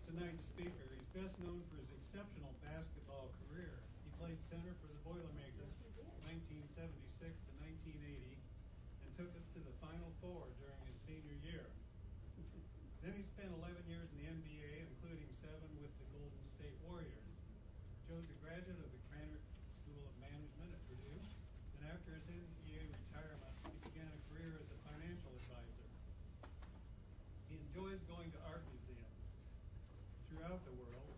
tonight's speaker. He's best known for his exceptional basketball career. He played center for the Boilermakers 1976 to 1980 and took us to the Final Four during his senior year. Then he spent 11 years in the NBA, including 7 with the Golden State Warriors. Joe's a graduate of the Cranmer School of Management at Purdue, and after his NBA retirement, he began a career as a financial advisor. He enjoys going to art museums throughout the world,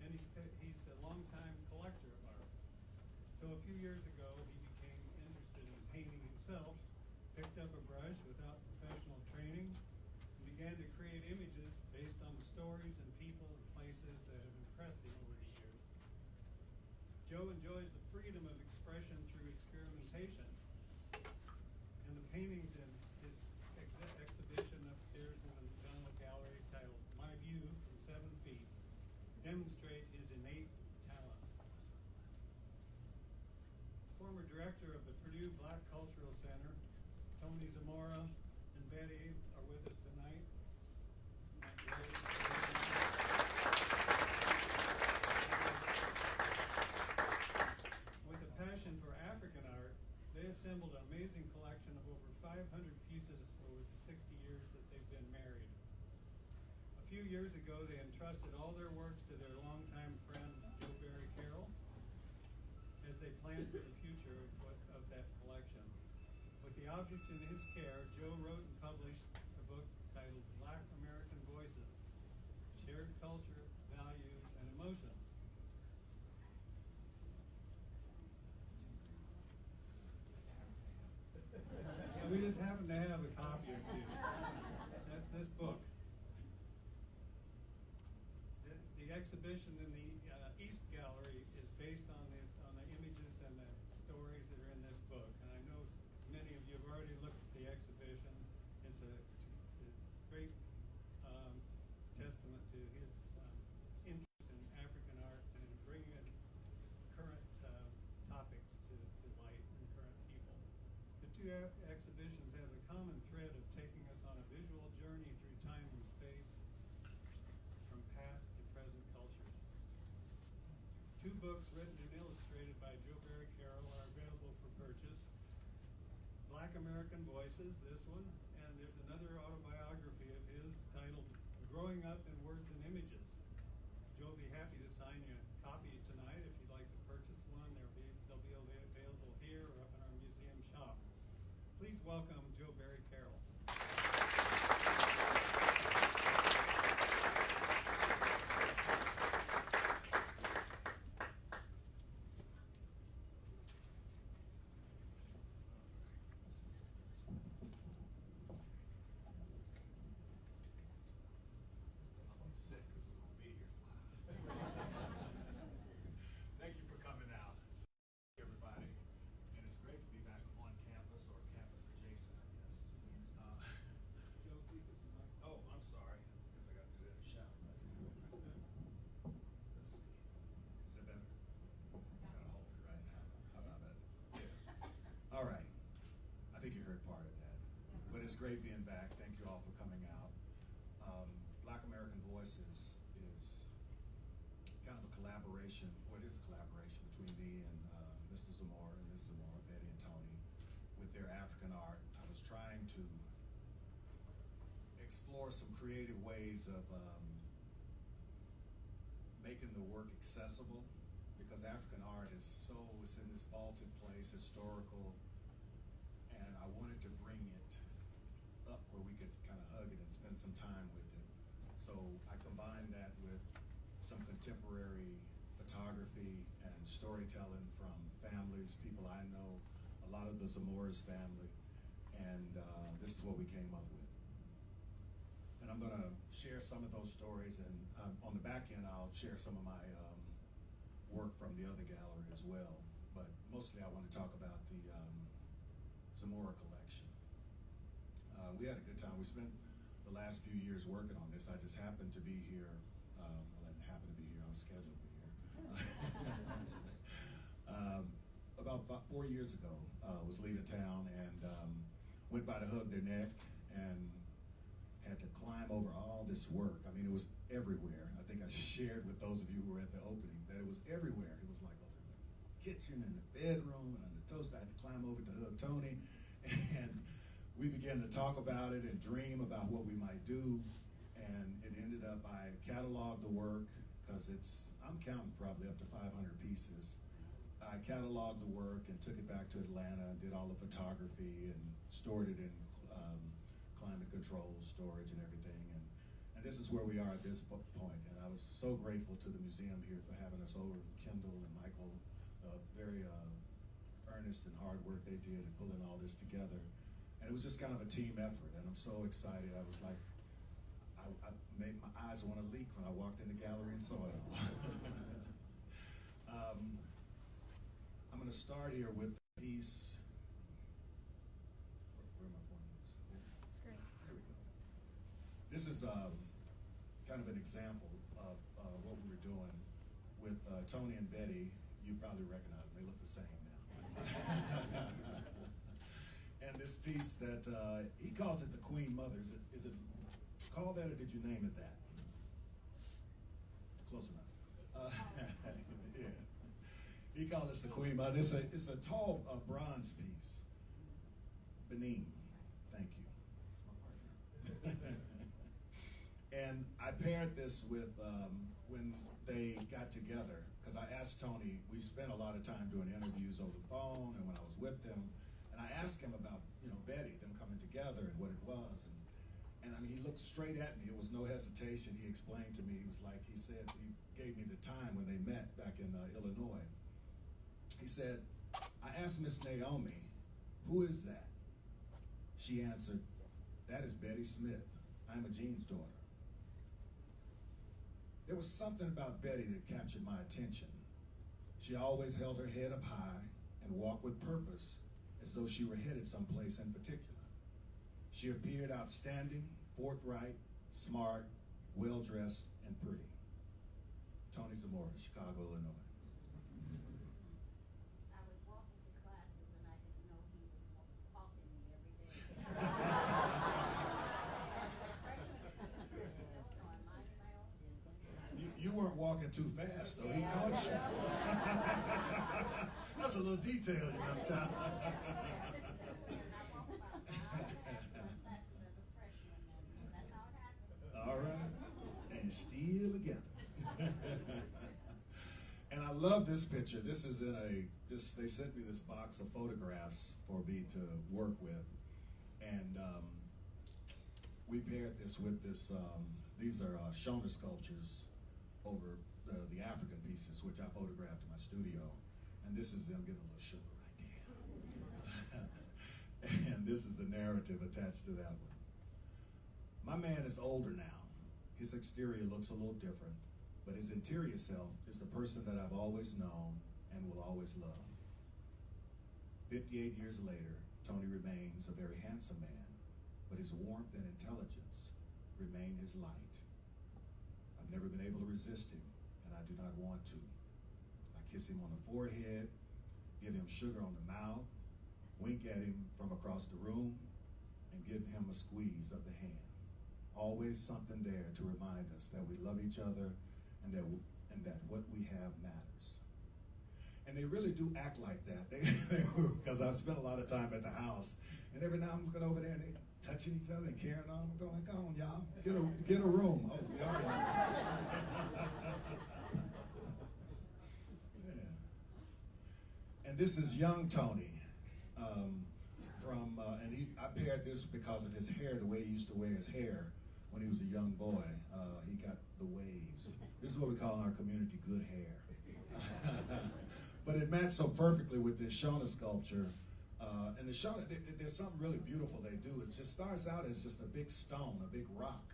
and he's a longtime collector of art. So a few years ago, he became interested in painting himself, picked up a brush without professional training, and began to create images based on the stories and people and places that have impressed him over the years. Joe enjoys the freedom of expression through experimentation, and the paintings in his exhibition upstairs in the McDonald Gallery titled My View from 7 Feet demonstrate his innate talent. Former director of the Purdue Black Cultural Center, Tony Zamora and Betty are with us tonight. With a passion for African art, they assembled an amazing collection of over 500 pieces over the 60 years that they've been married. A few years ago, they entrusted all their works to their longtime friend, Joe Barry Carroll, as they planned for the future of that collection. With the objects in his care, Joe wrote and published a book titled Black American Voices, Shared Culture, Values, and Emotions. We just happen to have a copy or two. That's this book. The exhibition in the East Gallery is based on the images and the stories that are in this book. And I know many of you have already looked at the exhibition. It's a great testament to his interest in African art and in bringing current topics to light and current people. The two exhibitions have a common thread of taking us on a visual journey through time and space, from past to present cultures. 2 books written and illustrated by Joe Barry Carroll are available for purchase. Black American Voices, this one, and there's another autobiography of his titled Growing Up in Words and Images. Joe will be happy to sign you a copy tonight if you'd like to purchase one. They'll be available here or up in our museum shop. Please welcome Joe Barry Carroll. Thank you for coming out, everybody. And it's great to be back on campus or campus adjacent, I guess. Oh, I'm sorry. I guess I got to do that in a shout. Right? Let's see. Is that better? I gotta hold it right now. How about that? Yeah. All right. I think you heard part of that. But it's great being back. Thank you all for coming out. Black American Voices is kind of a collaboration, well, it is a collaboration between me and Mr. Zamora and Mrs. Zamora, Betty and Tony, with their African art. I was trying to explore some creative ways of making the work accessible, because African art is it's in this vaulted place, historical, and I wanted to bring it up where we could kind of hug it and spend some time with it. So I combined that with some contemporary photography and storytelling from families, people I know, a lot of the Zamora's family, and this is what we came up with. And I'm gonna share some of those stories, and on the back end I'll share some of my work from the other gallery as well, but mostly I want to talk about the Zamora collection. We had a good time. We spent the last few years working on this. I just happened to be here. Well, I didn't happen to be here. I was scheduled to be here. About 4 years ago, was leaving town and went by to hug their neck and had to climb over all this work. I mean, it was everywhere. I think I shared with those of you who were at the opening that it was everywhere. It was like over in the kitchen and the bedroom and on the toast. I had to climb over to hug Tony, and we began to talk about it and dream about what we might do. And it ended up, I cataloged the work because I'm counting probably up to 500 pieces. I cataloged the work and took it back to Atlanta and did all the photography and stored it in climate control storage and everything. And this is where we are at this point. And I was so grateful to the museum here for having us over, Kendall and Michael, very earnest and hard work they did in pulling all this together. And it was just kind of a team effort, and I'm so excited. I was like, I made my eyes want to leak when I walked in the gallery and saw it all. I'm going to start here with the piece. Where am I pointing this? Screen. There we go. This is kind of an example of what we were doing with Tony and Betty. You probably recognize them. They look the same now. And this piece that he calls it the Queen Mother. Is it called that, or did you name it that? Close enough. Yeah. He called this the Queen Mother. It's a tall bronze piece. Benin. Thank you. And I paired this with when they got together, because I asked Tony, we spent a lot of time doing interviews over the phone and when I was with them, and I asked him about, Betty, them coming together and what it was. And I mean, he looked straight at me. It was no hesitation. He explained to me, he said, he gave me the time when they met back in Illinois. He said, I asked Miss Naomi, who is that? She answered, that is Betty Smith. I'm a Jean's daughter. There was something about Betty that captured my attention. She always held her head up high and walked with purpose, as though she were headed someplace in particular. She appeared outstanding, forthright, smart, well-dressed, and pretty. Tony Zamora, Chicago, Illinois. I was walking to classes and I didn't know he was hawking me every day. You weren't walking too fast, though. He caught you. That's a little detail you left out. All right, and still together. And I love this picture. This is they sent me this box of photographs for me to work with, and we paired this with this. These are Shona sculptures over the African pieces, which I photographed in my studio, and this is them getting a little sugar right there. And this is the narrative attached to that one. My man is older now. His exterior looks a little different, but his interior self is the person that I've always known and will always love. 58 years later, Tony remains a very handsome man, but his warmth and intelligence remain his light. I've never been able to resist him, and I do not want to. I kiss him on the forehead, give him sugar on the mouth, wink at him from across the room, and give him a squeeze of the hand. Always something there to remind us that we love each other and that what we have matters. And they really do act like that. Because I spent a lot of time at the house, and every now I'm looking over there and they touching each other and carrying on. I'm going, come on, y'all, get a room. Oh, we are. Yeah. And this is young Tony. I paired this because of his hair, the way he used to wear his hair when he was a young boy. He got the waves. This is what we call in our community good hair. But it matched so perfectly with this Shona sculpture. And the Shona, there's something really beautiful they do. It just starts out as just a big stone, a big rock.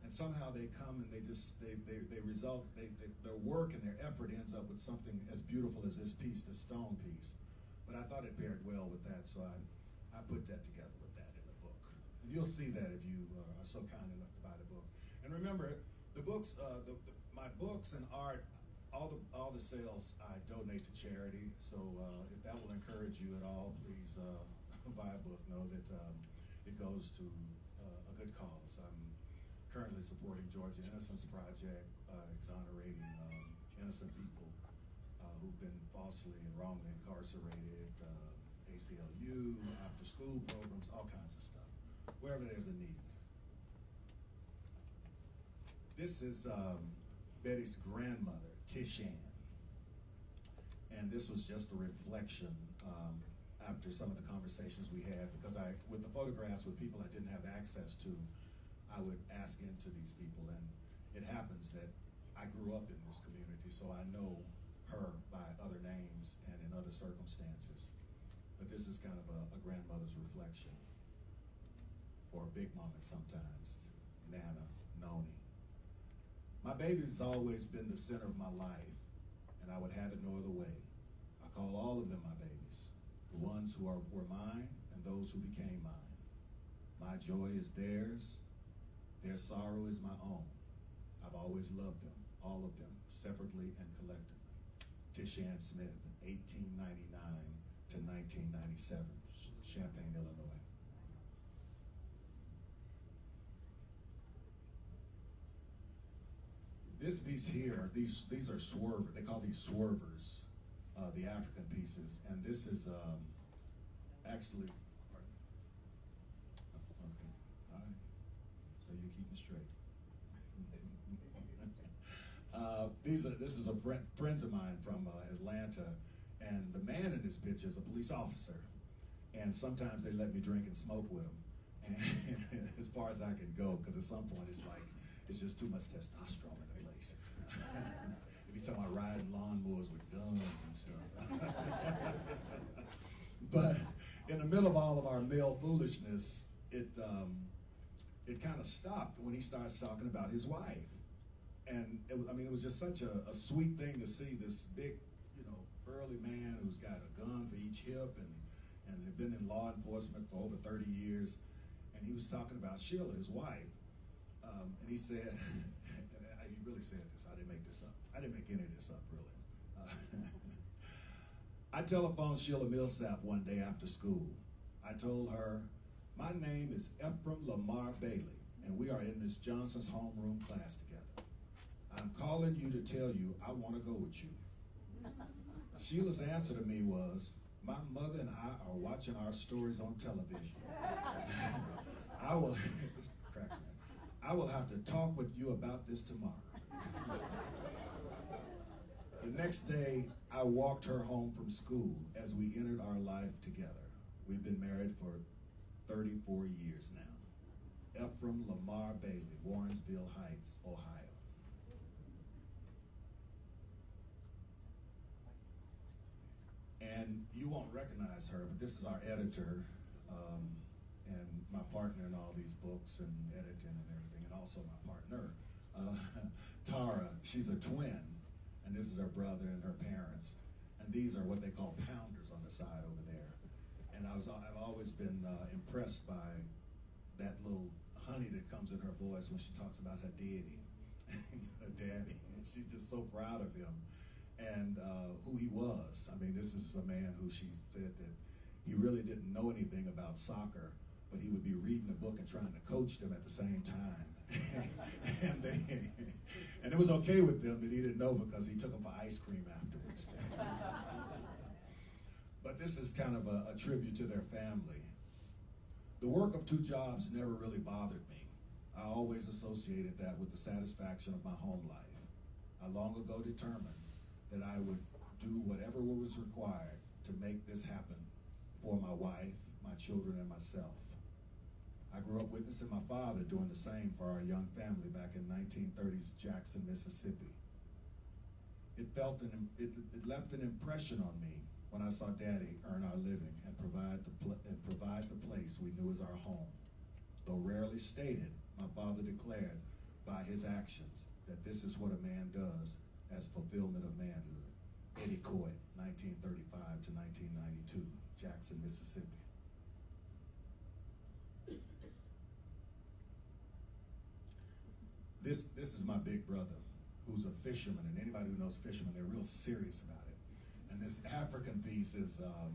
And somehow they come and their work and their effort ends up with something as beautiful as this piece, this stone piece. But I thought it paired well with that, so I put that together with that in the book. And you'll see that if you are so kind enough to buy the book. And remember, the books, my books and art, all the sales I donate to charity. So if that will encourage you at all, please buy a book. Know that it goes to a good cause. currently supporting Georgia Innocence Project, exonerating innocent people who've been falsely and wrongly incarcerated, ACLU, after-school programs, all kinds of stuff, wherever there's a need. This is Betty's grandmother, Tish Ann. And this was just a reflection after some of the conversations we had, because with the photographs with people I didn't have access to, I would ask into these people, and it happens that I grew up in this community, so I know her by other names and in other circumstances. But this is kind of a grandmother's reflection, or a big mama sometimes, Nana, Noni. My baby's always been the center of my life, and I would have it no other way. I call all of them my babies, the ones who were mine and those who became mine. My joy is theirs, their sorrow is my own. I've always loved them, all of them, separately and collectively. Tish Ann Smith, 1899 to 1997, Champaign, Illinois. This piece here, these are swervers. They call these swervers, the African pieces, and this is actually. Pardon? Okay, all right. So you keep me straight. This is a friends of mine from Atlanta, and the man in this picture is a police officer, and sometimes they let me drink and smoke with him, and as far as I can go, because at some point it's just too much testosterone in the place. If you're talking about riding lawnmowers with guns and stuff. But in the middle of all of our male foolishness, it kind of stopped when he starts talking about his wife. And it was just such a sweet thing to see this big, burly man who's got a gun for each hip and had been in law enforcement for over 30 years. And he was talking about Sheila, his wife. And he said, and he really said this, I didn't make this up. I didn't make any of this up, really. I telephoned Sheila Millsap one day after school. I told her, my name is Ephraim Lamar Bailey, and we are in Miss Johnson's homeroom class together. I'm calling you to tell you I want to go with you. Sheila's answer to me was, my mother and I are watching our stories on television. I will, this cracks me. I will have to talk with you about this tomorrow. The next day, I walked her home from school as we entered our life together. We've been married for 34 years now. Ephraim Lamar Bailey, Warrensville Heights, Ohio. And you won't recognize her, but this is our editor and my partner in all these books and editing and everything, and also my partner, Tara. She's a twin, and this is her brother and her parents. And these are what they call pounders on the side over there. And I've always been impressed by that little honey that comes in her voice when she talks about her daddy, her daddy. And she's just so proud of him and who he was. I mean, this is a man who she said that he really didn't know anything about soccer, but he would be reading a book and trying to coach them at the same time. and it was okay with them that he didn't know, because he took them for ice cream afterwards. But this is kind of a tribute to their family. The work of two jobs never really bothered me. I always associated that with the satisfaction of my home life. I long ago determined that I would do whatever was required to make this happen for my wife, my children, and myself. I grew up witnessing my father doing the same for our young family back in 1930s Jackson, Mississippi. It left an impression on me when I saw Daddy earn our living and provide the place we knew as our home. Though rarely stated, my father declared by his actions that this is what a man does as fulfillment of manhood. Eddie Coit, 1935 to 1992, Jackson, Mississippi. This is my big brother, who's a fisherman, and anybody who knows fishermen, they're real serious about it. And this African piece is what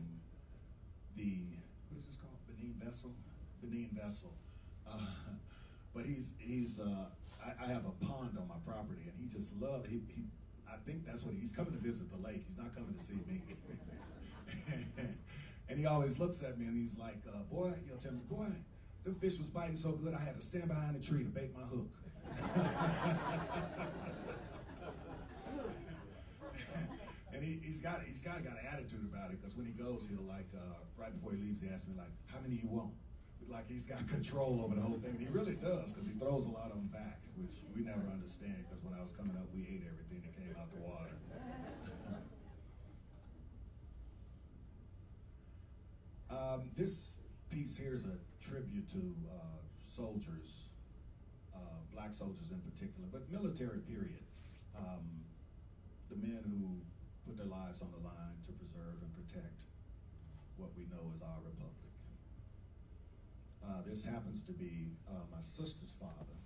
is this called? Benin Vessel? Benin Vessel. But I have a pond on my property, and he just loves, I think that's what he's coming to visit the lake. He's not coming to see me. And he always looks at me and he's like, boy, he'll tell me, boy, them fish was biting so good I had to stand behind a tree to bait my hook. And he's got an attitude about it, because when he goes, he'll like, right before he leaves, he asks me like, how many you want? Like he's got control over the whole thing. And he really does, because he throws a lot of them back, which we never understand, because when I was coming up, we ate everything that came out the water. This piece here is a tribute to soldiers, black soldiers in particular, but military period. The men who put their lives on the line to preserve and protect what we know as our republic. This happens to be my sister's father,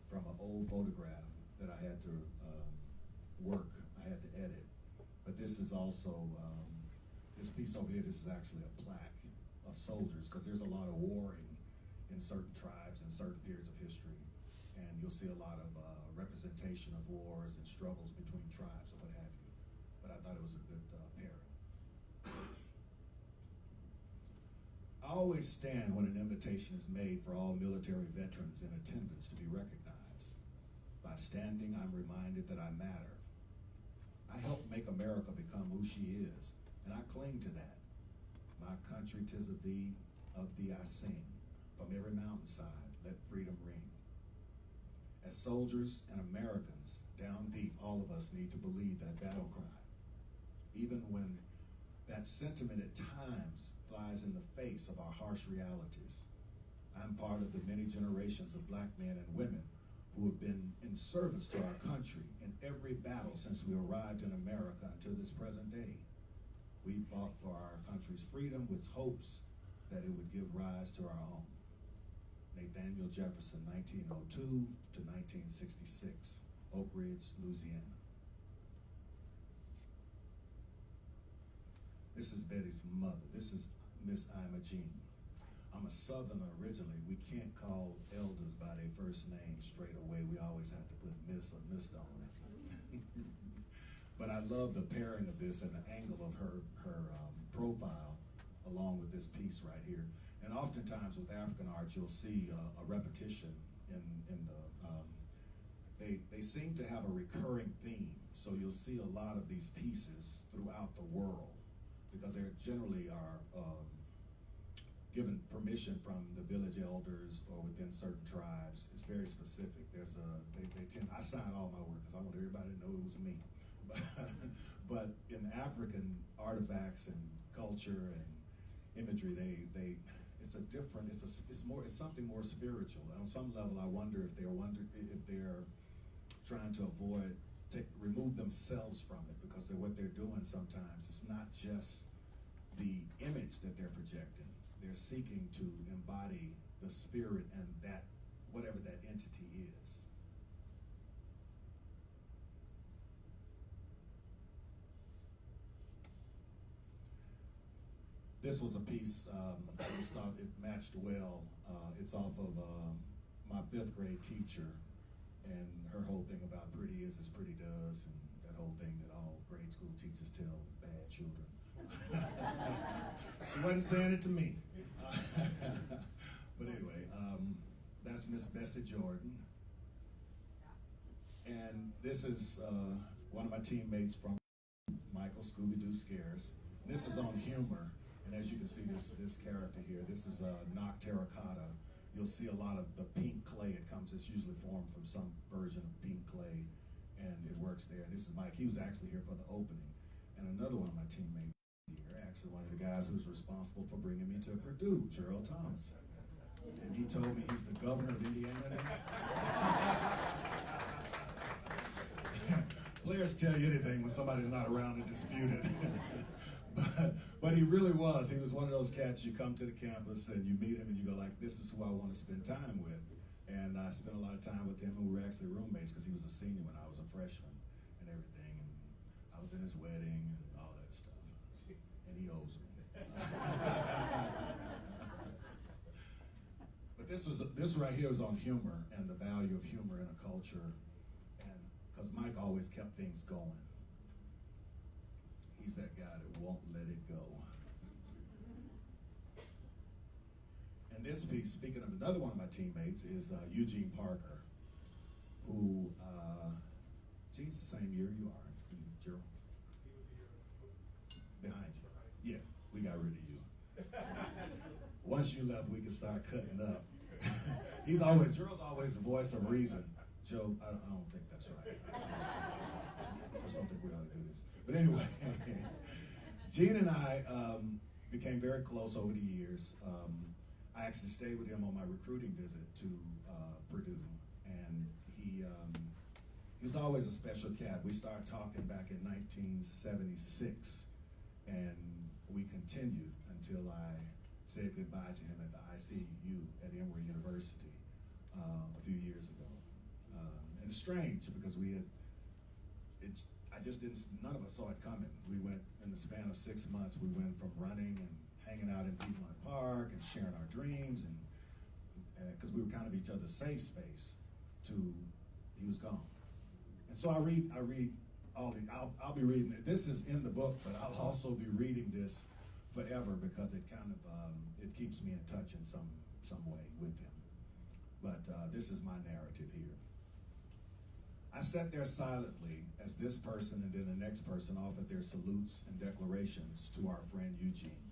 from an old photograph that I had to I had to edit. But this is also, this piece over here, this is actually a plaque of soldiers, because there's a lot of warring in certain tribes and certain periods of history. And you'll see a lot of representation of wars and struggles between tribes or what have you. But I thought it was a good pairing. I always stand when an invitation is made for all military veterans in attendance to be recognized. By standing, I'm reminded that I matter. I helped make America become who she is, and I cling to that. My country, 'tis of thee I sing. From every mountainside, let freedom ring. As soldiers and Americans, down deep, all of us need to believe that battle cry. Even when that sentiment at times flies in the face of our harsh realities. I'm part of the many generations of black men and women who have been in service to our country in every battle since we arrived in America until this present day. We fought for our country's freedom with hopes that it would give rise to our own. Nathaniel Jefferson, 1902 to 1966, Oak Ridge, Louisiana. This is Betty's mother. This is Miss Ima Jean. I'm a Southerner originally. We can't call elders by their first name straight away. We always have to put Miss or Mr. on it. But I love the pairing of this and the angle of her profile along with this piece right here. And oftentimes with African art, you'll see a repetition in the, they seem to have a recurring theme. So you'll see a lot of these pieces throughout the world, because they generally are given permission from the village elders or within certain tribes. It's very specific. There's I sign all my work because I want everybody to know it was me. But in African artifacts and culture and imagery, it's something more spiritual. On some level, I wonder if they're trying to remove themselves from it, because what they're doing sometimes, it's not just the image that they're projecting. They're seeking to embody the spirit and that, whatever that entity is. This was a piece, I just thought it matched well. It's off of my 5th grade teacher, and her whole thing about pretty is as pretty does, and that whole thing that all grade school teachers tell bad children. She wasn't saying it to me. But anyway, that's Miss Bessie Jordan. And this is one of my teammates from Michael Scooby-Doo Scares. This is on humor. And as you can see, this character here, this is knock terracotta. You'll see a lot of the pink clay. It's usually formed from some version of pink clay, and it works there. And this is Mike. He was actually here for the opening. And another one of my teammates here, actually one of the guys who's responsible for bringing me to Purdue, Gerald Thomas. And he told me he's the governor of Indiana now. Players tell you anything when somebody's not around to dispute it. But he really was. He was one of those cats, you come to the campus and you meet him and you go like, this is who I want to spend time with. And I spent a lot of time with him, and we were actually roommates because he was a senior when I was a freshman and everything. And I was in his wedding and all that stuff. And he owes me. But this right here is on humor and the value of humor in a culture, and because Mike always kept things going. He's that guy that won't let it go. And this piece, speaking of another one of my teammates, is Eugene Parker, who, Gene's the same year you are, Gerald. Behind you. Yeah, we got rid of you. Once you left, we could start cutting up. Gerald's always the voice of reason. Joe, I don't think that's right. I just don't think we ought to do this. But anyway, Gene and I became very close over the years. I actually stayed with him on my recruiting visit to Purdue, and he was always a special cat. We started talking back in 1976, and we continued until I said goodbye to him at the ICU at Emory University a few years ago. And it's strange because none of us saw it coming. We went, in the span of 6 months, we went from running and hanging out in Piedmont Park and sharing our dreams, and because we were kind of each other's safe space, to he was gone. And so I read all the, I'll be reading it. This is in the book, but I'll also be reading this forever because it kind of, it keeps me in touch in some way with him. But this is my narrative here. I sat there silently as this person and then the next person offered their salutes and declarations to our friend Eugene.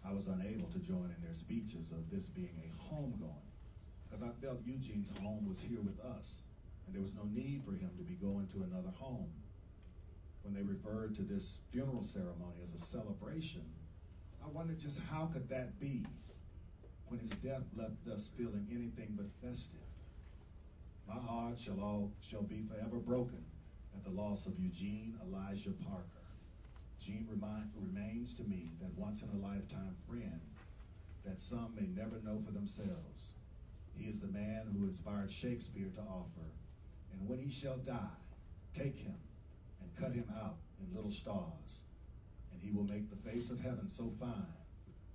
I was unable to join in their speeches of this being a homegoing because I felt Eugene's home was here with us, and there was no need for him to be going to another home. When they referred to this funeral ceremony as a celebration, I wondered just how could that be when his death left us feeling anything but festive. My heart shall be forever broken at the loss of Eugene Elijah Parker. Gene remains to me that once-in-a-lifetime friend that some may never know for themselves. He is the man who inspired Shakespeare to offer, and when he shall die, take him and cut him out in little stars, and he will make the face of heaven so fine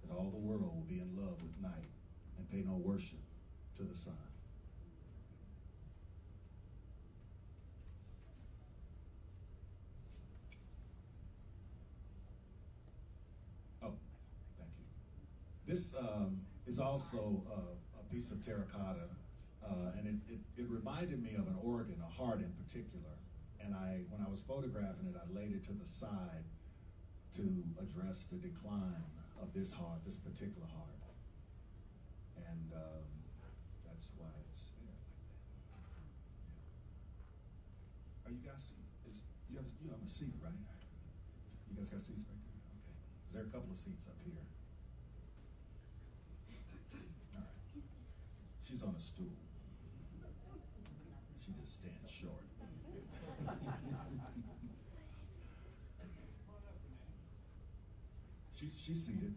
that all the world will be in love with night and pay no worship to the sun. Oh, thank you. This is also a piece of terracotta, and it reminded me of an organ, a heart in particular. And when I was photographing it, I laid it to the side to address the decline of this heart, this particular heart. And that's why it's there like that. Yeah. Are you guys you have a seat, right? You guys got seats right there? Okay. Is there a couple of seats up here? All right. She's on a stool. She just stands short. She's seated.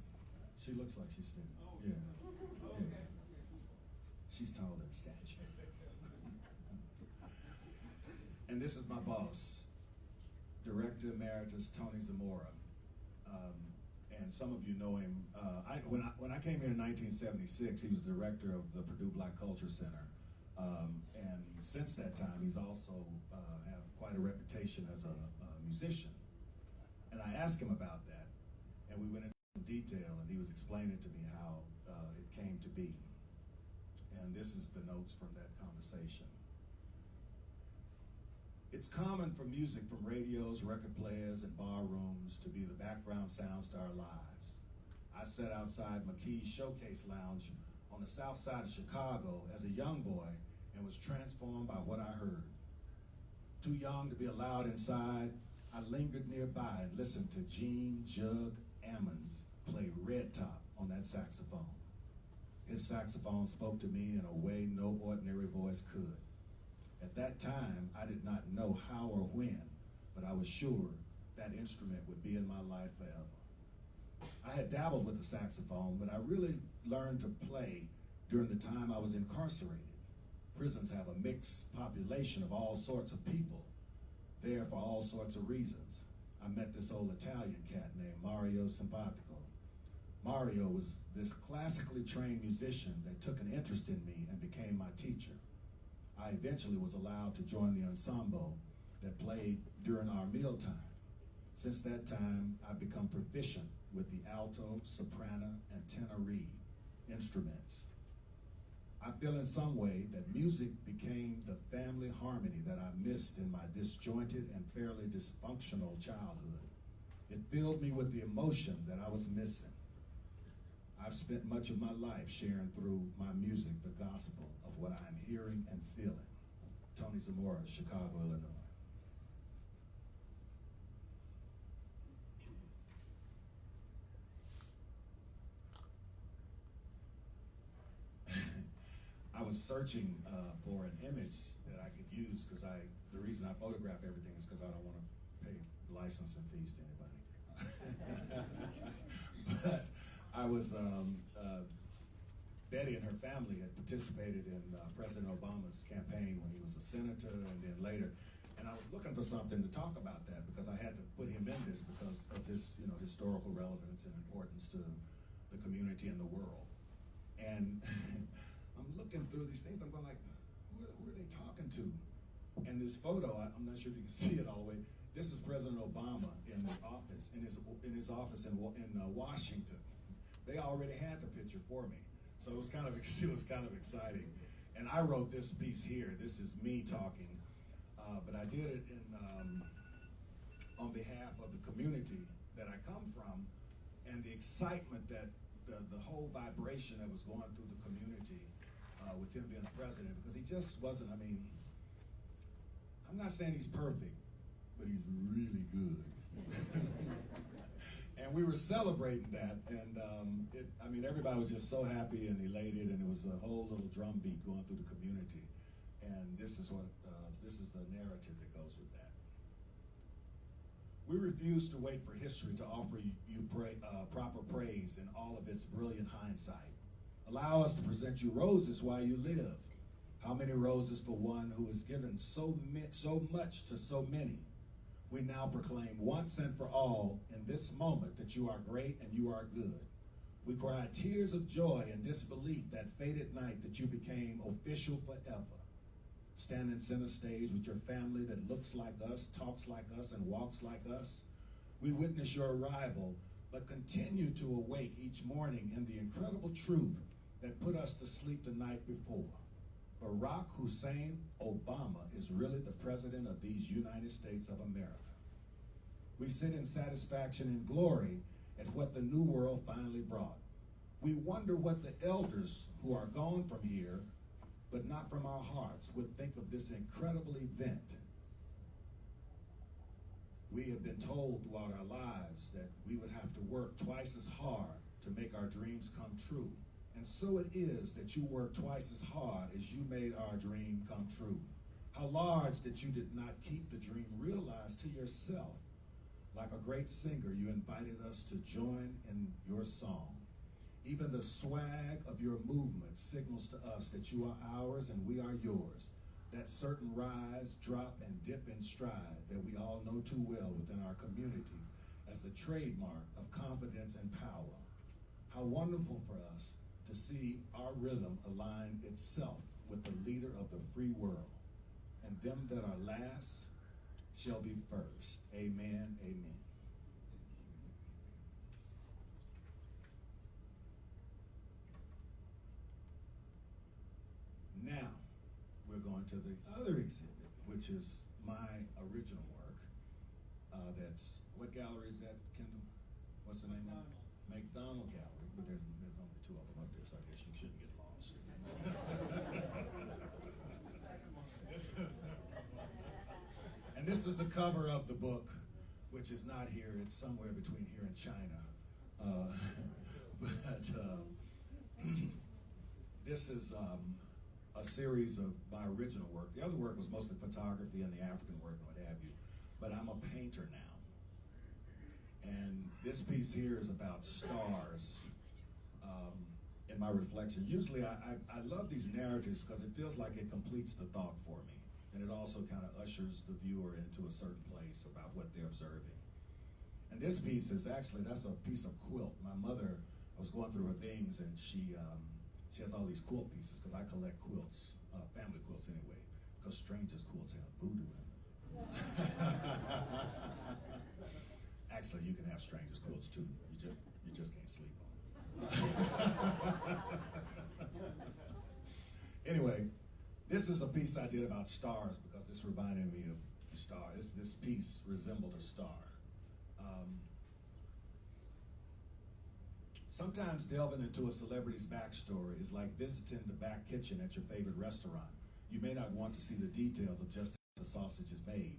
She looks like she's standing. Yeah. Yeah. She's taller than stature. And this is my boss, Director Emeritus Tony Zamora. And some of you know him. When I came here in 1976, he was the director of the Purdue Black Culture Center. And since that time, he's also had quite a reputation as a musician. And I asked him about that, and we went into detail, and he was explaining to me how it came to be. And this is the notes from that conversation. It's common for music from radios, record players, and bar rooms to be the background sounds to our lives. I sat outside McKee's Showcase Lounge on the south side of Chicago as a young boy and was transformed by what I heard. Too young to be allowed inside, I lingered nearby and listened to Gene "Jug" Ammons play Red Top on that saxophone. His saxophone spoke to me in a way no ordinary voice could. At that time, I did not know how or when, but I was sure that instrument would be in my life forever. I had dabbled with the saxophone, but I really learned to play during the time I was incarcerated. Prisons have a mixed population of all sorts of people, there for all sorts of reasons. I met this old Italian cat named Mario Simpatico, Mario was this classically trained musician that took an interest in me and became my teacher. I eventually was allowed to join the ensemble that played during our mealtime. Since that time, I've become proficient with the alto, soprano, and tenor reed instruments. I feel in some way that music became the family harmony that I missed in my disjointed and fairly dysfunctional childhood. It filled me with the emotion that I was missing. I've spent much of my life sharing through my music the gospel of what I'm hearing and feeling. Tony Zamora, Chicago, Illinois. I was searching for an image that I could use because the reason I photograph everything is because I don't want to pay licensing fees to anybody. But I was, Betty and her family had participated in President Obama's campaign when he was a senator and then later. And I was looking for something to talk about that because I had to put him in this because of his, historical relevance and importance to the community and the world. And I'm looking through these things, I'm going like, who are they talking to? And this photo, I'm not sure if you can see it all the way. This is President Obama in the office, in his office in Washington. They already had the picture for me, so it was kind of exciting. And I wrote this piece here. This is me talking, but I did it on behalf of the community that I come from, and the excitement that the whole vibration that was going through the community with him being a president, because he just wasn't. I mean, I'm not saying he's perfect, but he's really good. And we were celebrating that, and everybody was just so happy and elated, and it was a whole little drum beat going through the community. And this is the narrative that goes with that. We refuse to wait for history to offer you proper praise in all of its brilliant hindsight. Allow us to present you roses while you live. How many roses for one who has given so much to so many? We now proclaim once and for all in this moment that you are great and you are good. We cry tears of joy and disbelief that fated night that you became official forever. Standing center stage with your family that looks like us, talks like us, and walks like us. We witness your arrival, but continue to awake each morning in the incredible truth that put us to sleep the night before. Barack Hussein Obama is really the president of these United States of America. We sit in satisfaction and glory at what the new world finally brought. We wonder what the elders who are gone from here, but not from our hearts, would think of this incredible event. We have been told throughout our lives that we would have to work twice as hard to make our dreams come true. And so it is that you work twice as hard as you made our dream come true. How large that you did not keep the dream realized to yourself. Like a great singer, you invited us to join in your song. Even the swag of your movement signals to us that you are ours and we are yours. That certain rise, drop, and dip in stride that we all know too well within our community as the trademark of confidence and power. How wonderful for us to see our rhythm align itself with the leader of the free world. And them that are last shall be first. Amen, amen. Now, we're going to the other exhibit, which is my original work. That's, what gallery is that, Kendall? What's the name of it? McDonald Gallery, but there's only two of them up there, so I guess you shouldn't get lost. And this is the cover of the book, which is not here. It's somewhere between here and China. This is a series of my original work. The other work was mostly photography and the African work and what have you. But I'm a painter now. And this piece here is about stars in my reflection. Usually I love these narratives because it feels like it completes the thought for me. And it also kind of ushers the viewer into a certain place about what they're observing. And this piece is actually, that's a piece of quilt. My mother I was going through her things, and she has all these quilt pieces, because I collect quilts, family quilts anyway, because strangers' quilts have voodoo in them. Actually, you can have strangers' quilts too. You just can't sleep on them. Anyway, this is a piece I did about stars, because this reminded me of a star. This piece resembled a star. Sometimes delving into a celebrity's backstory is like visiting the back kitchen at your favorite restaurant. You may not want to see the details of just how the sausage is made.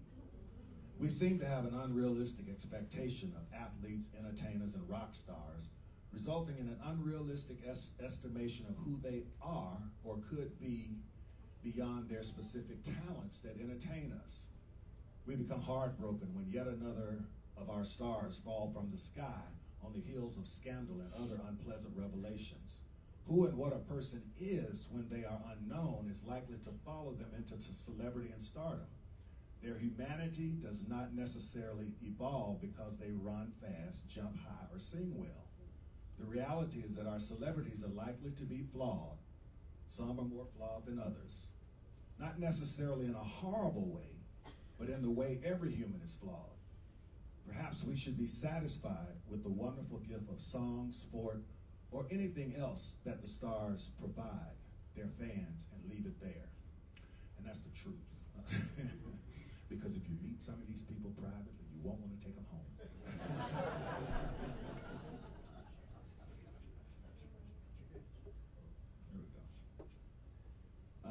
We seem to have an unrealistic expectation of athletes, entertainers, and rock stars, resulting in an unrealistic estimation of who they are or could be beyond their specific talents that entertain us. We become heartbroken when yet another of our stars fall from the sky on the heels of scandal and other unpleasant revelations. Who and what a person is when they are unknown is likely to follow them into celebrity and stardom. Their humanity does not necessarily evolve because they run fast, jump high, or sing well. The reality is that our celebrities are likely to be flawed. Some are more flawed than others. Not necessarily in a horrible way, but in the way every human is flawed. Perhaps we should be satisfied with the wonderful gift of song, sport, or anything else that the stars provide their fans and leave it there. And that's the truth. Because if you meet some of these people privately, you won't want to take them home. There we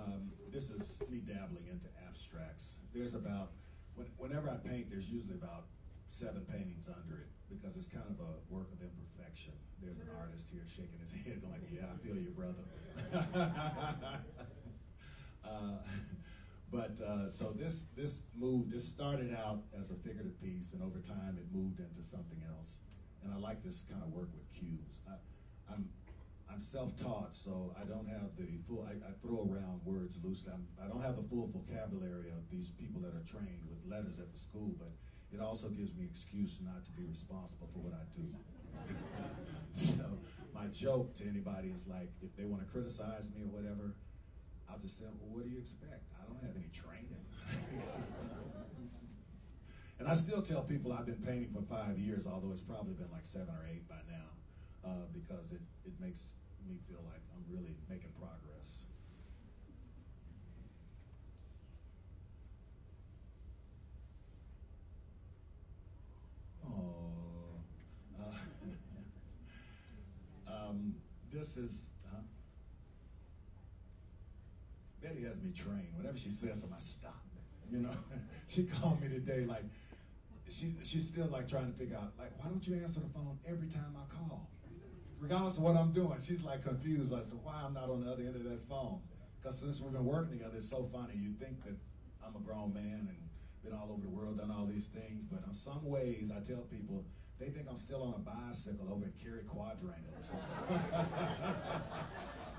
go. This is me dabbling into abstracts. There's about, whenever I paint, there's usually about 7 paintings under it, because it's kind of a work of imperfection. There's an artist here shaking his head going, yeah, I feel you, brother. So this started out as a figurative piece, and over time it moved into something else. And I like this kind of work with cues. I'm self-taught, so I don't have the full, I throw around words loosely. I don't have the full vocabulary of these people that are trained with letters at the school, but it also gives me excuse not to be responsible for what I do. So my joke to anybody is like, if they want to criticize me or whatever, I'll just say, well, what do you expect? I don't have any training. And I still tell people I've been painting for 5 years, although it's probably been like 7 or 8 by now, because it makes me feel like I'm really making progress. This is, Betty has me trained. Whenever she says something, I stop. You know, she called me today, like, she's still like trying to figure out, like, why don't you answer the phone every time I call? Regardless of what I'm doing, she's like confused as to why I'm not on the other end of that phone. Because since we've been working together, it's so funny. You think that I'm a grown man and been all over the world, done all these things, but in some ways, I tell people, they think I'm still on a bicycle over at Cary Quadrangle or something.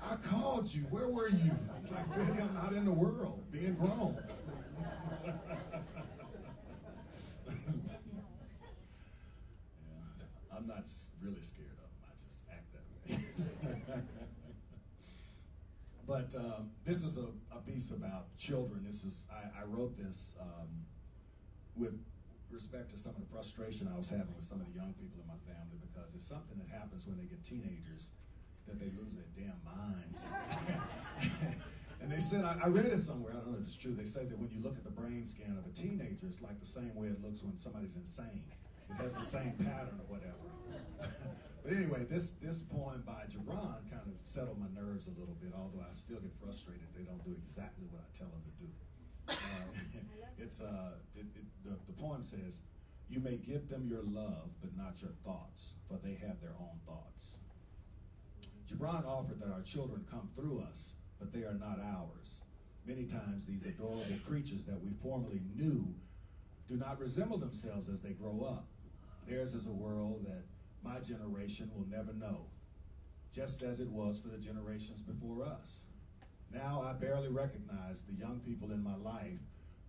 I called you. Where were you? I'm like, Betty, I'm not in the world, being grown. Yeah, I'm not really scared of them. I just act that way. But this is a piece about children. I wrote this with respect to some of the frustration I was having with some of the young people in my family, because it's something that happens when they get teenagers that they lose their damn minds. And they said, I read it somewhere, I don't know if it's true, they say that when you look at the brain scan of a teenager, it's like the same way it looks when somebody's insane. It has the same pattern or whatever. But anyway, this poem by Gibran kind of settled my nerves a little bit, although I still get frustrated they don't do exactly what I tell them to do. The poem says, you may give them your love, but not your thoughts, for they have their own thoughts. Gibran offered that our children come through us, but they are not ours. Many times these adorable creatures that we formerly knew do not resemble themselves as they grow up. Theirs is a world that my generation will never know, just as it was for the generations before us. Now I barely recognize the young people in my life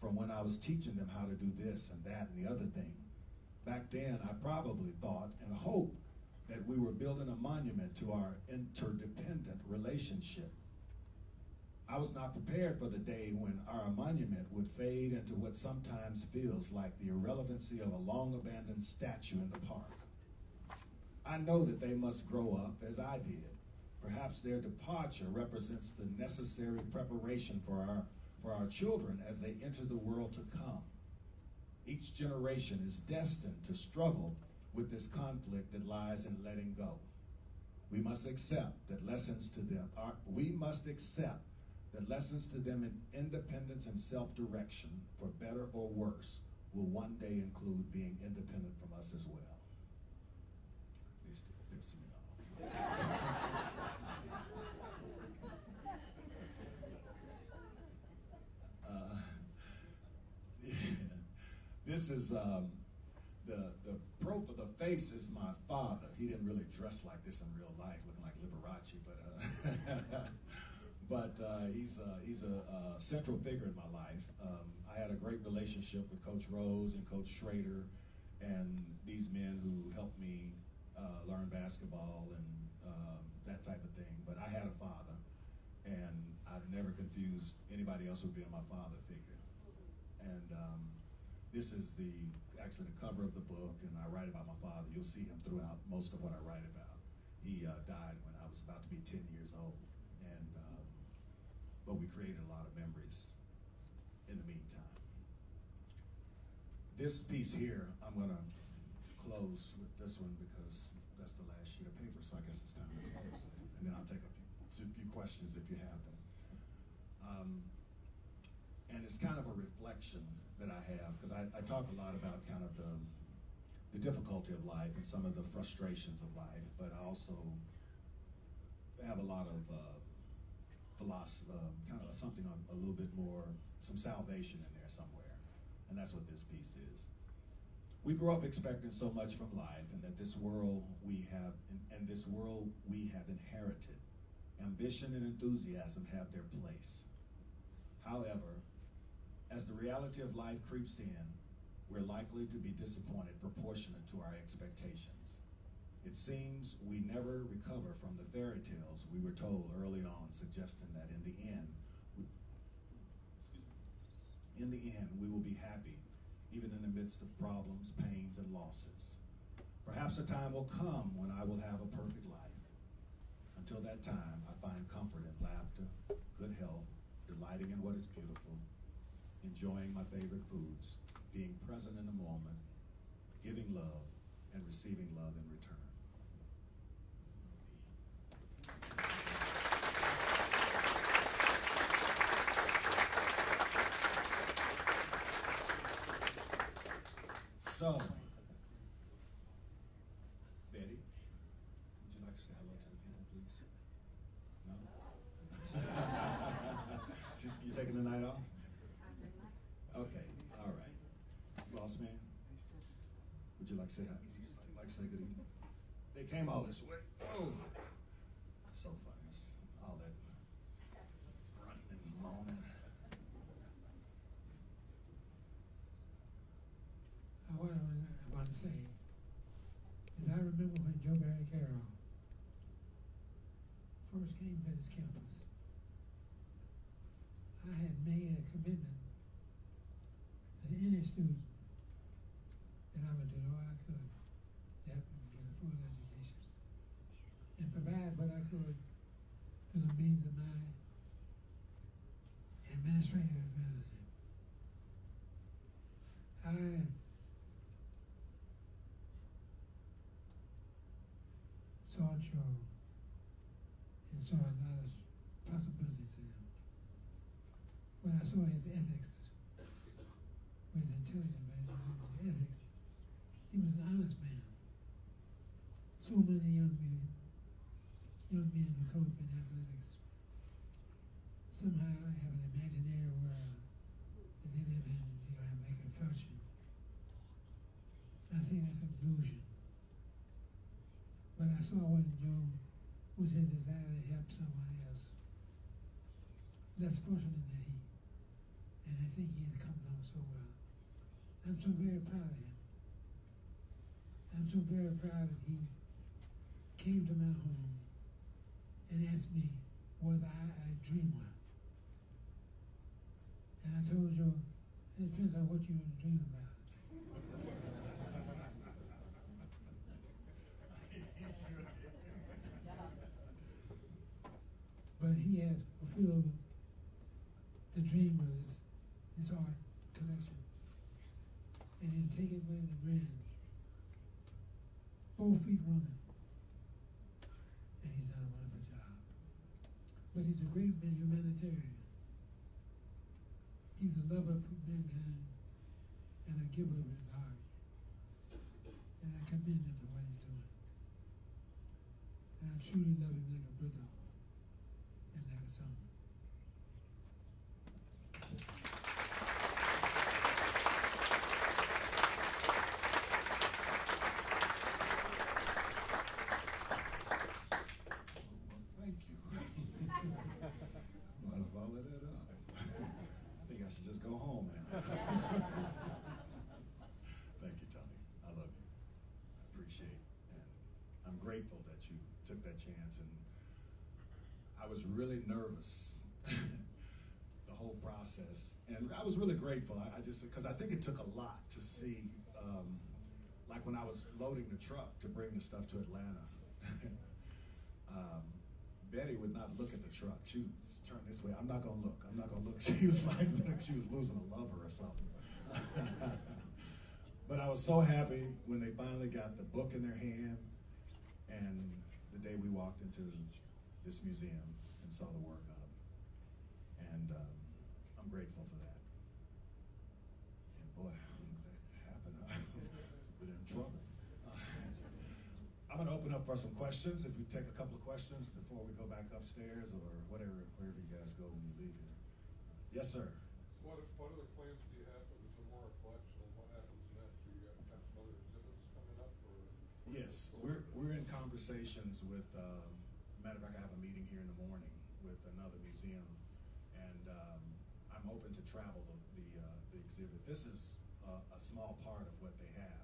from when I was teaching them how to do this and that and the other thing. Back then, I probably thought and hoped that we were building a monument to our interdependent relationship. I was not prepared for the day when our monument would fade into what sometimes feels like the irrelevancy of a long-abandoned statue in the park. I know that they must grow up as I did. Perhaps their departure represents the necessary preparation for our children as they enter the world to come. Each generation is destined to struggle with this conflict that lies in letting go. We must accept that lessons to them in independence and self-direction, for better or worse, will one day include being independent from us as well. They still piss me off. This is the pro for the face is my father. He didn't really dress like this in real life, looking like Liberace, but he's a central figure in my life. I had a great relationship with Coach Rose and Coach Schrader, and these men who helped me learn basketball and that type of thing. But I had a father, and I've never confused anybody else with being my father figure. And this is actually the cover of the book, and I write about my father. You'll see him throughout most of what I write about. He died when I was about to be 10 years old, and but we created a lot of memories in the meantime. This piece here, I'm going to close with this one because that's the last sheet of paper, so I guess it's time to close. And then I'll take a few questions if you have them. And it's kind of a reflection that I have, because I talk a lot about kind of the difficulty of life and some of the frustrations of life, but I also have a lot of philosophy, kind of something on a little bit more, some salvation in there somewhere, and that's what this piece is. We grew up expecting so much from life, and that this world we have, and this world we have inherited. Ambition and enthusiasm have their place. However, as the reality of life creeps in, we're likely to be disappointed proportionate to our expectations. It seems we never recover from the fairy tales we were told early on, suggesting that in the end, we will be happy, even in the midst of problems, pains, and losses. Perhaps a time will come when I will have a perfect life. Until that time, I find comfort in laughter, good health, delighting in what is beautiful, enjoying my favorite foods, being present in the moment, giving love, and receiving love in return. So, Betty, would you like to say hello to the people, please? No? You taking the night off? Okay, all right. Boss man, would you like to say hi? Like to say good evening? They came all this way. Oh, so funny. It's all that running and moaning. What I want to say is I remember when Barry Carroll first came to this campus. I had made a commitment to any student that I would do all I could to help them get a full education and provide what I could through the means of my administrative ability. I saw Joe and saw a lot of possibilities in him. When I saw his ethics, his intelligence, his ethics, he was an honest man. So many young men who come up in athletics somehow have an imaginary world that they live in and they're going to make a fortune. I think that's an illusion. But I saw what Joe was his desire to help someone else less fortunate than he. And I think he has come along so well. I'm so very proud of him. I'm so very proud that he came to my home and asked me, was I a dreamer? And I told Joe, it depends on what you dream about. But he has fulfilled the dream of this art collection. And he's taken it and ran, both feet running. And he's done a wonderful job. But he's a great humanitarian. He's a lover for mankind and a giver of his heart. And I commend him for what he's doing. And I truly love him like a brother and like a son. Thank you. Might have followed that up. I think I should just go home now. Thank you, Tony. I love you. I appreciate it. And I'm grateful that you took that chance. And I was really nervous the whole process. And I was really grateful. I just, because I think it took a lot to see, like when I was loading the truck to bring the stuff to Atlanta. Betty would not look at the truck. She was turned this way. I'm not gonna look. I'm not gonna look. She was like she was losing a lover or something. But I was so happy when they finally got the book in their hand, and the day we walked into this museum and saw the work up. And I'm grateful for that. And boy, I'm glad it happened. We're in trouble. I'm going to open up for some questions. If we take a couple of questions before we go back upstairs or whatever, wherever you guys go when you leave here. Yes, sir. So what other plans do you have for the Zamora collection? What happens next? Do you have some other exhibits coming up? Or Yes, we're in conversations with, matter of fact, I have a meeting here in the morning with another museum, and I'm hoping to travel the exhibit. This is a small part of what they have.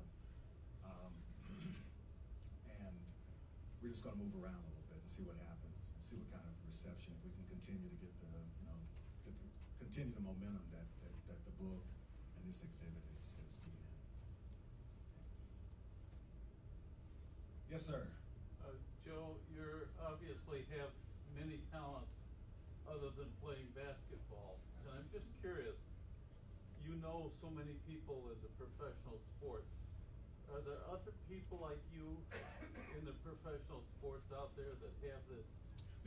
We're just going to move around a little bit and see what happens, and see what kind of reception, if we can continue to get continue the momentum that the book and this exhibit is getting. Yes, sir. Joe, you obviously have many talents other than playing basketball, and I'm just curious. You know so many people in the professional sports. Are there other people like you in the professional sports out there that have this?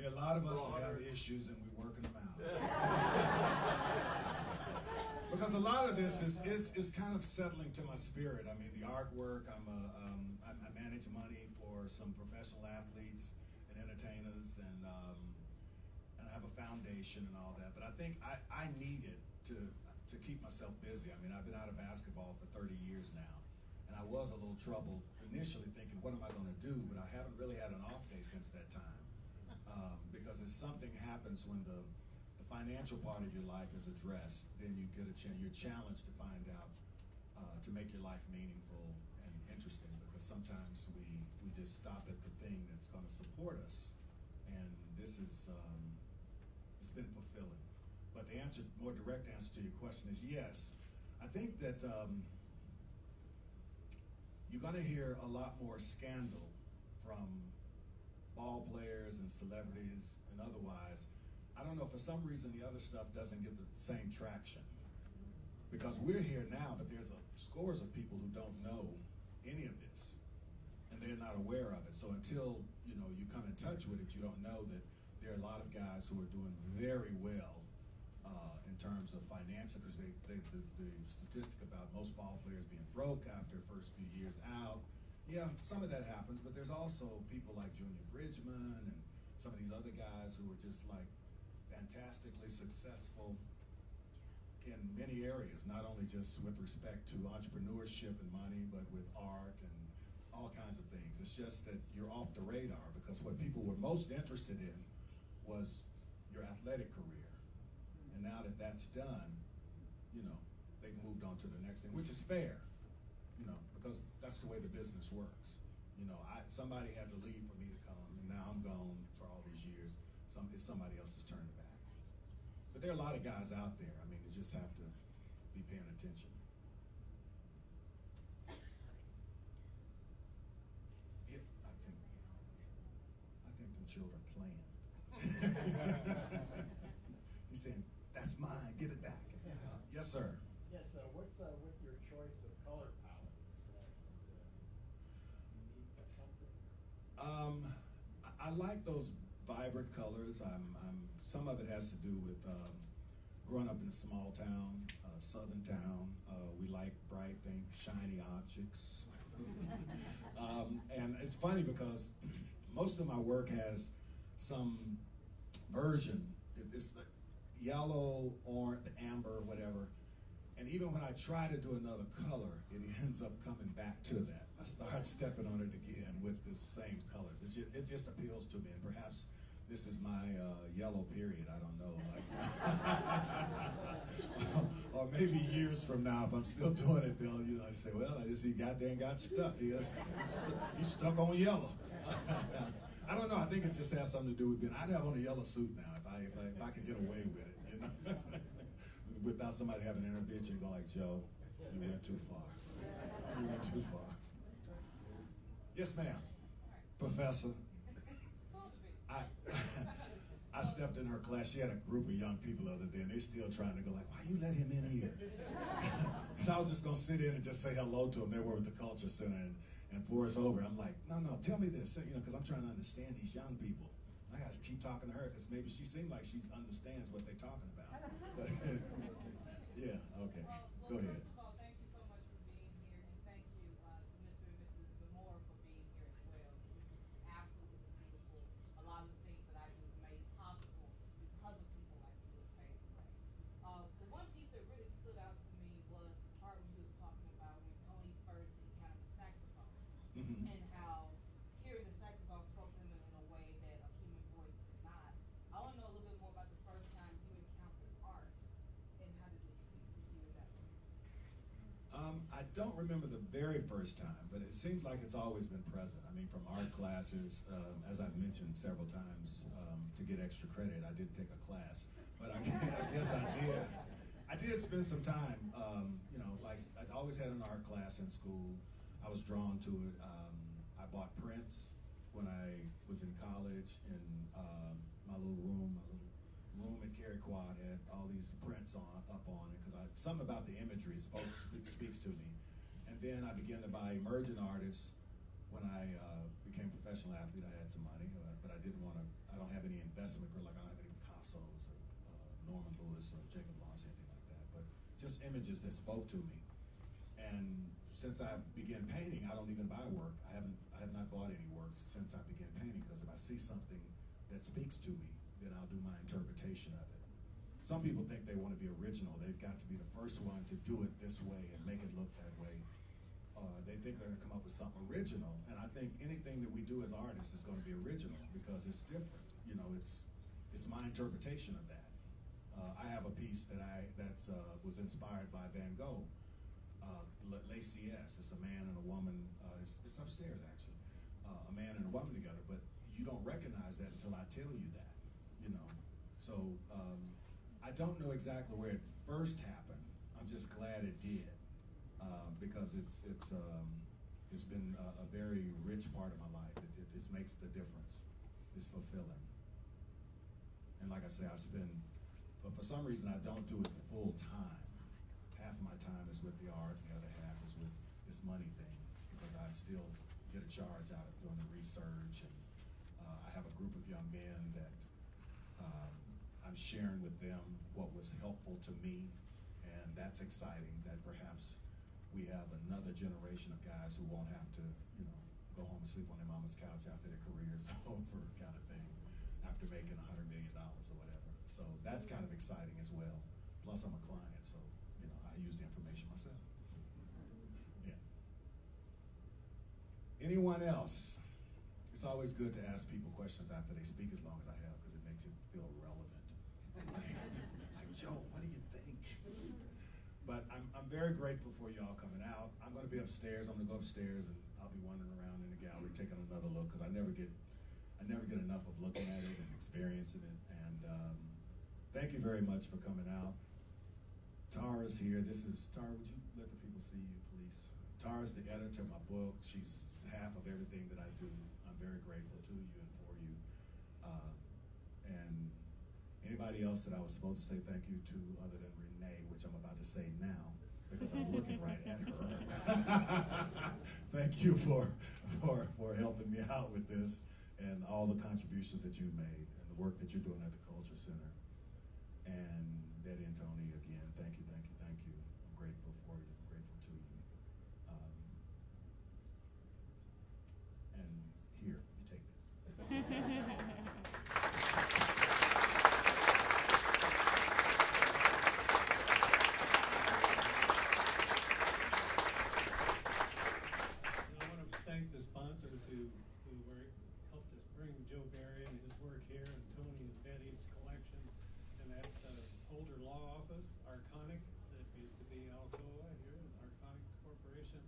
There are a lot of us that have issues, and we're working them out. Because a lot of this is kind of settling to my spirit. I mean, the artwork. I manage money for some professional athletes and entertainers, and I have a foundation and all that. But I think I needed to keep myself busy. I mean, I've been out of basketball for 30 years now. And I was a little troubled initially, thinking, what am I going to do? But I haven't really had an off day since that time. Because if something happens when the financial part of your life is addressed, then you get you're challenged to find out, to make your life meaningful and interesting. Because sometimes we just stop at the thing that's going to support us. And this is, it's been fulfilling. But the more direct answer to your question is yes. I think that, you're going to hear a lot more scandal from ball players and celebrities and otherwise. I don't know, for some reason the other stuff doesn't get the same traction. Because we're here now, but there's scores of people who don't know any of this. And they're not aware of it. So until you come in touch with it, you don't know that there are a lot of guys who are doing very well in terms of financial, because the statistic about most ball players being broke after the first few years out, yeah, some of that happens, but there's also people like Junior Bridgman and some of these other guys who are just like fantastically successful in many areas, not only just with respect to entrepreneurship and money, but with art and all kinds of things. It's just that you're off the radar, because what people were most interested in was your athletic career. And now that that's done, they've moved on to the next thing, which is fair, because that's the way the business works. You know, somebody had to leave for me to come, and now I'm gone for all these years. It's somebody else's turn to back. But there are a lot of guys out there. I mean, you just have to be paying attention. I think them children playing. He's saying, "That's mine. Give it back." Yes, sir. Yes. What's with your choice of color palette? Is that unique to something? I like those vibrant colors. Some of it has to do with growing up in a small town, southern town. We like bright things, shiny objects. And it's funny because most of my work has some version. It's like yellow, orange, amber, whatever. And even when I try to do another color, it ends up coming back to that. I start stepping on it again with the same colors. It just appeals to me, and perhaps this is my yellow period. I don't know. Or maybe years from now, if I'm still doing it, they'll say, "Well, I just he got there and got stuck. He's stuck on yellow." I don't know. I think it just has something to do with being. I'd have on a yellow suit now if I could get away with it, you know, without somebody having an intervention, going like, "Joe, you went too far. You went too far." Yes, ma'am, Professor. I stepped in her class. She had a group of young people the other day, and they're still trying to go like, "Why you let him in here?" And I was just gonna sit in and just say hello to them. They were with the Culture Center, and before it's over, I'm like, "No, tell me this," because I'm trying to understand these young people. I gotta keep talking to her because maybe she seemed like she understands what they're talking about. But, yeah, okay, go ahead. First of all, thank you so much for being here, and thank you to Mr. and Mrs. Zamora for being here as well. This is absolutely beautiful. A lot of the things that I do is made possible because of people like you and Faith Ray. The one piece that really stood out to me was the part when you was talking about when Tony first encountered the saxophone, Mm-hmm. and how hearing the saxophone spoke to him in a way that a human voice did not. I want to know a little bit more about the first time you encountered art, and how did it speak to you in that way? I don't remember the very first time, but it seems like it's always been present. I mean, from art classes, as I've mentioned several times, to get extra credit, I did take a class, but I guess I did. I did spend some time, like I'd always had an art class in school. I was drawn to it. I bought prints when I was in college in my little room at Cary Quad had all these prints up on it because something about the imagery speaks to me. And then I began to buy emerging artists when I became a professional athlete. I had some money, but I don't have any investment, like I don't have any Picassos or Norman Lewis or Jacob Lawrence, anything like that, but just images that spoke to me. And since I began painting, I don't even buy work. I have not bought any work since I began painting, because if I see something that speaks to me, then I'll do my interpretation of it. Some people think they want to be original. They've got to be the first one to do it this way and make it look that way. They think they're going to come up with something original, and I think anything that we do as artists is going to be original because it's different. It's my interpretation of that. I have a piece that was inspired by Van Gogh. Les Sies. It's a man and a woman. It's upstairs actually. A man and a woman together, but you don't recognize that until I tell you that. So I don't know exactly where it first happened. I'm just glad it did, because it's been a very rich part of my life. It makes the difference. It's fulfilling. And like I say, but for some reason I don't do it full time. Half of my time is with the art, and the other half is with this money thing, because I still get a charge out of doing the research, and I have a group of young men that I'm sharing with them what was helpful to me, and that's exciting that perhaps we have another generation of guys who won't have to, go home and sleep on their mama's couch after their career's over, kind of thing, after making $100 million or whatever. So that's kind of exciting as well. Plus I'm a client, so I use the information myself. Yeah. Anyone else? It's always good to ask people questions after they speak as long as I have, because it makes it feel relevant. Like, Joe, what do you think? But I'm very grateful for y'all coming out. I'm going to be upstairs. I'm going to go upstairs and I'll be wandering around in the gallery taking another look because I never get enough of looking at it and experiencing it. And thank you very much for coming out. Tara's here. Tara, would you let the people see you, please? Tara's the editor of my book. She's half of everything that I do. I'm very grateful to you and for you. And anybody else that I was supposed to say thank you to other than Renee, which I'm about to say now because I'm looking right at her. Thank you for helping me out with this and all the contributions that you've made and the work that you're doing at the Culture Center. And Betty and Tony, again, thank you, thank you, thank you. I'm grateful for you. I'm grateful to you. And here, you take this. I want to thank the sponsors who helped us bring Joe Barry and his work here, and Tony and Betty's collection, and that's Holder Law Office, Arconic, that used to be Alcoa here, Arconic Corporation,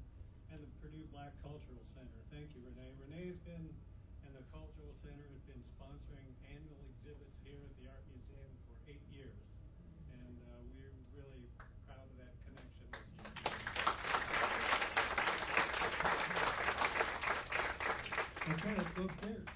and the Purdue Black Cultural Center. Thank you, Renee. Renee's been, and the Cultural Center has been sponsoring annual exhibits here at the Art Museum for 8 years, and we're really proud of that connection with you. Okay, let's go upstairs.